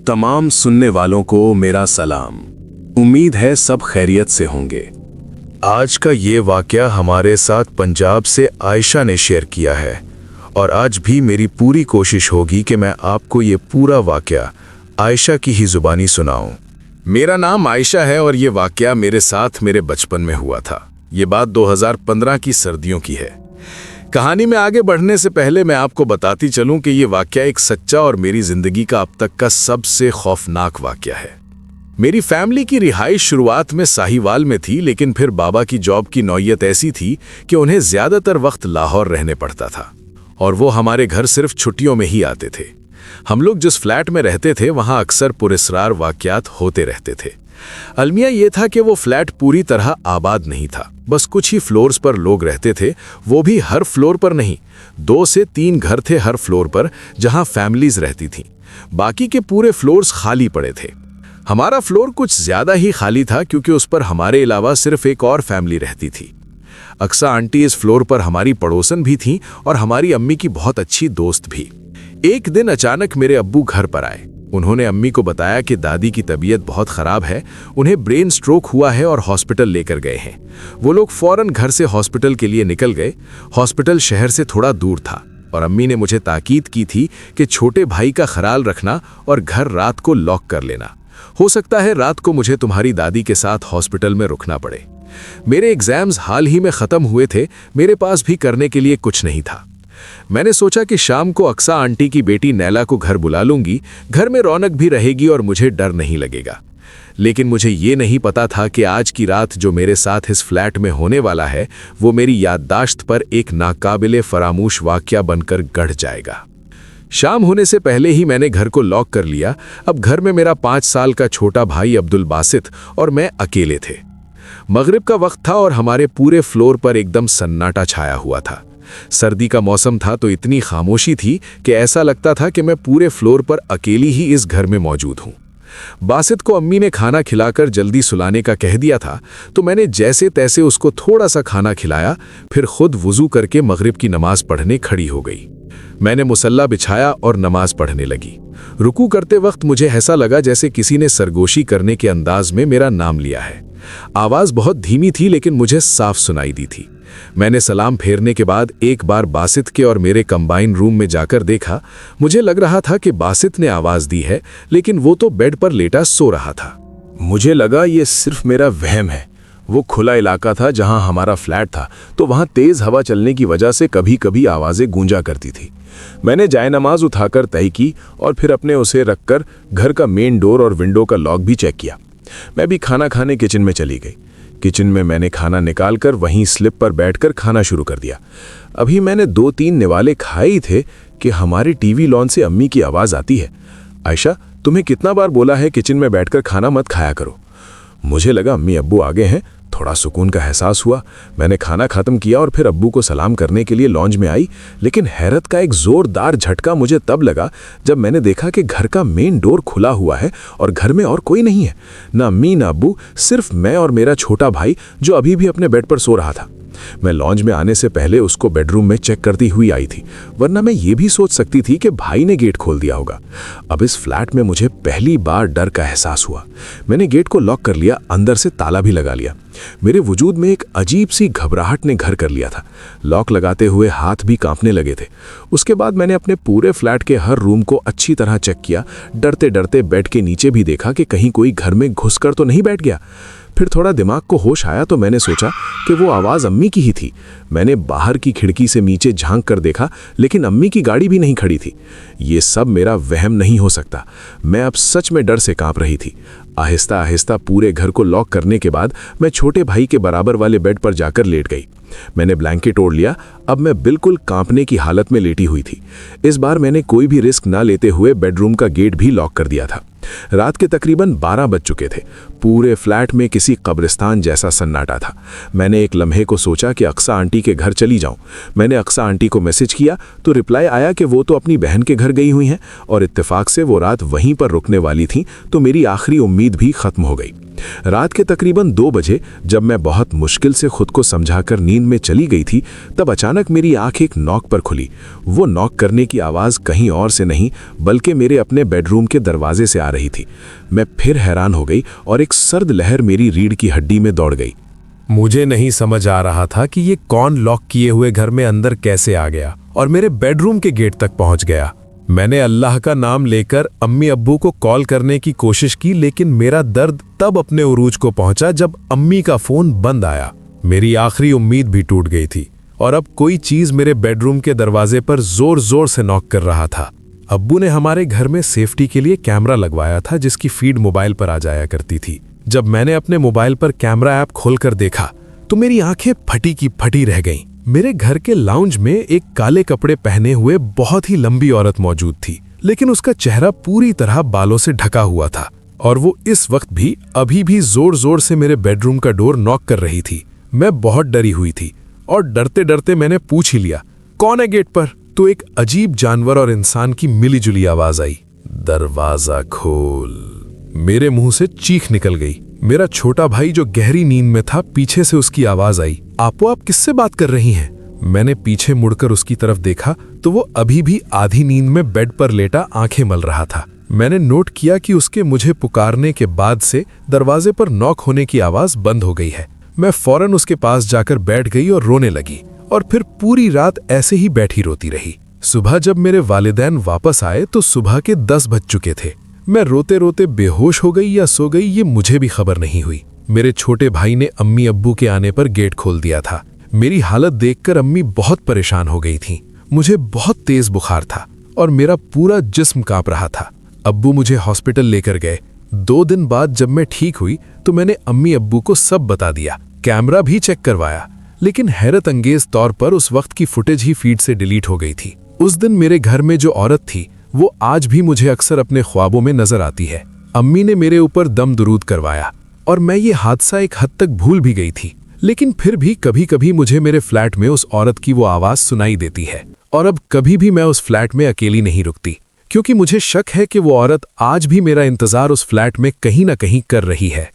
तमाम सुनने वालों को मेरा सलाम। उम्मीद है सब खैरियत से होंगे। आज का ये वाकया हमारे साथ पंजाब से आयशा ने शेयर किया है और आज भी मेरी पूरी कोशिश होगी कि मैं आपको ये पूरा वाकया आयशा की ही जुबानी सुनाऊं। मेरा नाम आयशा है और ये वाकया मेरे साथ मेरे बचपन में हुआ था। ये बात 2015 की सर्दियों की है। कहानी में आगे बढ़ने से पहले मैं आपको बताती चलूं कि ये वाकया एक सच्चा और मेरी जिंदगी का अब तक का सबसे खौफनाक वाकया है। मेरी फैमिली की रिहाइश शुरुआत में साहिवाल में थी, लेकिन फिर बाबा की जॉब की नौयत ऐसी थी कि उन्हें ज्यादातर वक्त लाहौर रहने पड़ता था और वो हमारे घर सिर्फ छुट्टियों में ही आते थे। हम लोग जिस फ्लैट में रहते थे वहां अक्सर पुरस्रार वाकयात होते रहते थे। अलमिया ये था कि वो फ्लैट पूरी तरह आबाद नहीं था, बस कुछ ही फ्लोर्स पर लोग रहते थे, वो भी हर फ्लोर पर नहीं। 2 से 3 घर थे हर फ्लोर पर जहां फैमिलीज रहती थीं। बाकी के पूरे फ्लोर्स खाली पड़े थे। हमारा फ्लोर कुछ ज्यादा ही खाली था क्योंकि उस पर हमारे अलावा सिर्फ एक और फैमिली रहती थी। अक्सा आंटी इस फ्लोर पर हमारी पड़ोसन भी थीं और हमारी अम्मी की बहुत अच्छी दोस्त भी। एक दिन अचानक मेरे अब्बू घर पर आए। उन्होंने अम्मी को बताया कि दादी की तबीयत बहुत ख़राब है, उन्हें ब्रेन स्ट्रोक हुआ है और हॉस्पिटल लेकर गए हैं। वो लोग फ़ौरन घर से हॉस्पिटल के लिए निकल गए। हॉस्पिटल शहर से थोड़ा दूर था और अम्मी ने मुझे ताकीद की थी कि छोटे भाई का ख्याल रखना और घर रात को लॉक कर लेना। हो सकता है रात को मुझे तुम्हारी दादी के साथ हॉस्पिटल में रुकना पड़े। मेरे एग्ज़ाम्स हाल ही में ख़त्म हुए थे, मेरे पास भी करने के लिए कुछ नहीं था। मैंने सोचा कि शाम को अक्सा आंटी की बेटी नैला को घर बुला लूंगी, घर में रौनक भी रहेगी और मुझे डर नहीं लगेगा। लेकिन मुझे ये नहीं पता था कि आज की रात जो मेरे साथ इस फ्लैट में होने वाला है वो मेरी याददाश्त पर एक नाकाबिले फरामूश वाकया बनकर गढ़ जाएगा। शाम होने से पहले ही मैंने घर को लॉक कर लिया। अब घर में मेरा 5 साल का छोटा भाई अब्दुल बासित और मैं अकेले थे। मगरिब का वक्त था और हमारे पूरे फ्लोर पर एकदम सन्नाटा छाया हुआ था। सर्दी का मौसम था तो इतनी खामोशी थी कि ऐसा लगता था कि मैं पूरे फ्लोर पर अकेली ही इस घर में मौजूद हूं। बासित को अम्मी ने खाना खिलाकर जल्दी सुलाने का कह दिया था, तो मैंने जैसे तैसे उसको थोड़ा सा खाना खिलाया, फिर खुद वुजू करके मगरिब की नमाज पढ़ने खड़ी हो गई। मैंने मुसल्ला बिछाया और नमाज पढ़ने लगी। रुकू करते वक्त मुझे ऐसा लगा जैसे किसी ने सरगोशी करने के अंदाज में मेरा नाम लिया है। आवाज बहुत धीमी थी लेकिन मुझे साफ सुनाई दी थी। मैंने सलाम फेरने के बाद एक बार बासित के और मेरे कंबाइन रूम में जाकर देखा। मुझे लग रहा था कि बासित ने आवाज दी है, लेकिन वो तो बेड पर लेटा सो रहा था। मुझे लगा ये सिर्फ मेरा वहम है। वो खुला इलाका था जहां हमारा फ्लैट था, तो वहां तेज हवा चलने की वजह से कभी कभी आवाजें गूंजा करती थी। मैंने जायनमाज उठाकर तय की और फिर अपने उसे रखकर घर का मेन डोर और विंडो का लॉक भी चेक किया। मैं भी खाना खाने किचन में चली गई। किचन में मैंने खाना निकालकर वहीं स्लिप पर बैठकर खाना शुरू कर दिया। अभी मैंने 2-3 निवाले खाए ही थे कि हमारे टीवी लॉन से अम्मी की आवाज़ आती है, आयशा तुम्हें कितना बार बोला है किचन में बैठकर खाना मत खाया करो। मुझे लगा अम्मी अब्बू आ गए हैं, थोड़ा सुकून का एहसास हुआ। मैंने खाना खत्म किया और फिर अब्बू को सलाम करने के लिए लॉन्ज में आई, लेकिन हैरत का एक जोरदार झटका मुझे तब लगा जब मैंने देखा कि घर का मेन डोर खुला हुआ है और घर में और कोई नहीं है, ना अम्मी ना अब्बू, सिर्फ मैं और मेरा छोटा भाई जो अभी भी अपने बेड पर सो रहा था। मैं लॉन्ज में आने से पहले उसको बेडरूम में चेक करती हुई आई थी, वरना मैं ये भी सोच सकती थी कि भाई ने गेट खोल दिया होगा। अब इस फ्लैट में मुझे पहली बार डर का एहसास हुआ। मैंने गेट को लॉक कर लिया, अंदर से ताला भी लगा लिया। मेरे वजूद में एक अजीब सी घबराहट ने घर कर लिया था। लॉक लगाते हुए हाथ भी कांपने लगे थे। उसके बाद मैंने अपने पूरे फ्लैट के हर रूम को अच्छी तरह चेक किया। डरते डरते बेड के नीचे भी देखा कि कहीं कोई घर में घुसकर तो नहीं बैठ गया। फिर थोड़ा दिमाग को होश आया तो मैंने सोचा कि वो आवाज़ अम्मी की ही थी। मैंने बाहर की खिड़की से नीचे झांक कर देखा, लेकिन अम्मी की गाड़ी भी नहीं खड़ी थी। ये सब मेरा वहम नहीं हो सकता। मैं अब सच में डर से कांप रही थी। आहिस्ता आहिस्ता पूरे घर को लॉक करने के बाद मैं छोटे भाई के बराबर वाले बेड पर जाकर लेट गई। मैंने ब्लैंकेट ओढ़ लिया। अब मैं बिल्कुल कांपने की हालत में लेटी हुई थी। इस बार मैंने कोई भी रिस्क ना लेते हुए बेडरूम का गेट भी लॉक कर दिया था। रात के तकरीबन 12 बज चुके थे। पूरे फ्लैट में किसी कब्रिस्तान जैसा सन्नाटा था। मैंने एक लम्हे को सोचा कि अक्सा आंटी के घर चली जाऊं। मैंने अक्सा आंटी को मैसेज किया तो रिप्लाई आया कि वो तो अपनी बहन के घर गई हुई हैं और इत्तेफाक से वो रात वहीं पर रुकने वाली थी, तो मेरी आखिरी उम्मीद भी खत्म हो गई। रात के तकरीबन 2 बजे जब मैं बहुत मुश्किल से खुद को समझाकर नींद में चली गई थी, तब अचानक मेरी आंख एक नॉक पर खुली। वो नॉक करने की आवाज़ कहीं और से नहीं बल्कि मेरे अपने बेडरूम के दरवाजे से आ रही थी। मैं फिर हैरान हो गई और एक सर्द लहर मेरी रीढ़ की हड्डी में दौड़ गई। मुझे नहीं समझ आ रहा था कि ये कौन लॉक किए हुए घर में अंदर कैसे आ गया और मेरे बेडरूम के गेट तक पहुंच गया। मैंने अल्लाह का नाम लेकर अम्मी अब्बू को कॉल करने की कोशिश की, लेकिन मेरा दर्द तब अपने उरूज को पहुंचा जब अम्मी का फोन बंद आया। मेरी आखिरी उम्मीद भी टूट गई थी और अब कोई चीज मेरे बेडरूम के दरवाजे पर जोर जोर से नॉक कर रहा था। अब्बू ने हमारे घर में सेफ्टी के लिए कैमरा लगवाया था जिसकी फीड मोबाइल पर आ जाया करती थी। जब मैंने अपने मोबाइल पर कैमरा ऐप खोलकर देखा तो मेरी आंखें फटी की फटी रह गईं। मेरे घर के लाउंज में एक काले कपड़े पहने हुए बहुत ही लंबी औरत मौजूद थी, लेकिन उसका चेहरा पूरी तरह बालों से ढका हुआ था और वो इस वक्त भी अभी भी जोर जोर से मेरे बेडरूम का डोर नॉक कर रही थी। मैं बहुत डरी हुई थी और डरते डरते मैंने पूछ ही लिया, कौन है गेट पर? तो एक अजीब जानवर और इंसान की मिलीजुली आवाज आई, दरवाजा खोल। मेरे मुंह से चीख निकल गई। मेरा छोटा भाई जो गहरी नींद में था, पीछे से उसकी आवाज आई, आपो आप किससे बात कर रही हैं? मैंने पीछे मुड़कर उसकी तरफ देखा तो वो अभी भी आधी नींद में बेड पर लेटा आंखें मल रहा था। मैंने नोट किया कि उसके मुझे पुकारने के बाद से दरवाजे पर नॉक होने की आवाज बंद हो गई है। मैं फौरन उसके पास जाकर बैठ गई और रोने लगी और फिर पूरी रात ऐसे ही बैठी रोती रही। सुबह जब मेरे वालिदैन वापस आए तो सुबह के 10 बज चुके थे। मैं रोते रोते बेहोश हो गई या सो गई ये मुझे भी खबर नहीं हुई। मेरे छोटे भाई ने अम्मी अब्बू के आने पर गेट खोल दिया था। मेरी हालत देखकर अम्मी बहुत परेशान हो गई थीं। मुझे बहुत तेज बुखार था और मेरा पूरा जिस्म कांप रहा था। अब्बू मुझे हॉस्पिटल लेकर गए। 2 दिन बाद जब मैं ठीक हुई तो मैंने अम्मी अब्बू को सब बता दिया। कैमरा भी चेक करवाया, लेकिन हैरत अंगेज तौर पर उस वक्त की फुटेज ही फीड से डिलीट हो गई थी। उस दिन मेरे घर में जो औरत थी वो आज भी मुझे अक्सर अपने ख्वाबों में नजर आती है। अम्मी ने मेरे ऊपर दम दुरूद करवाया और मैं ये हादसा एक हद तक भूल भी गई थी, लेकिन फिर भी कभी कभी मुझे मेरे फ्लैट में उस औरत की वो आवाज सुनाई देती है। और अब कभी भी मैं उस फ्लैट में अकेली नहीं रुकती, क्योंकि मुझे शक है कि वो औरत आज भी मेरा इंतजार उस फ्लैट में कहीं ना कहीं कर रही है।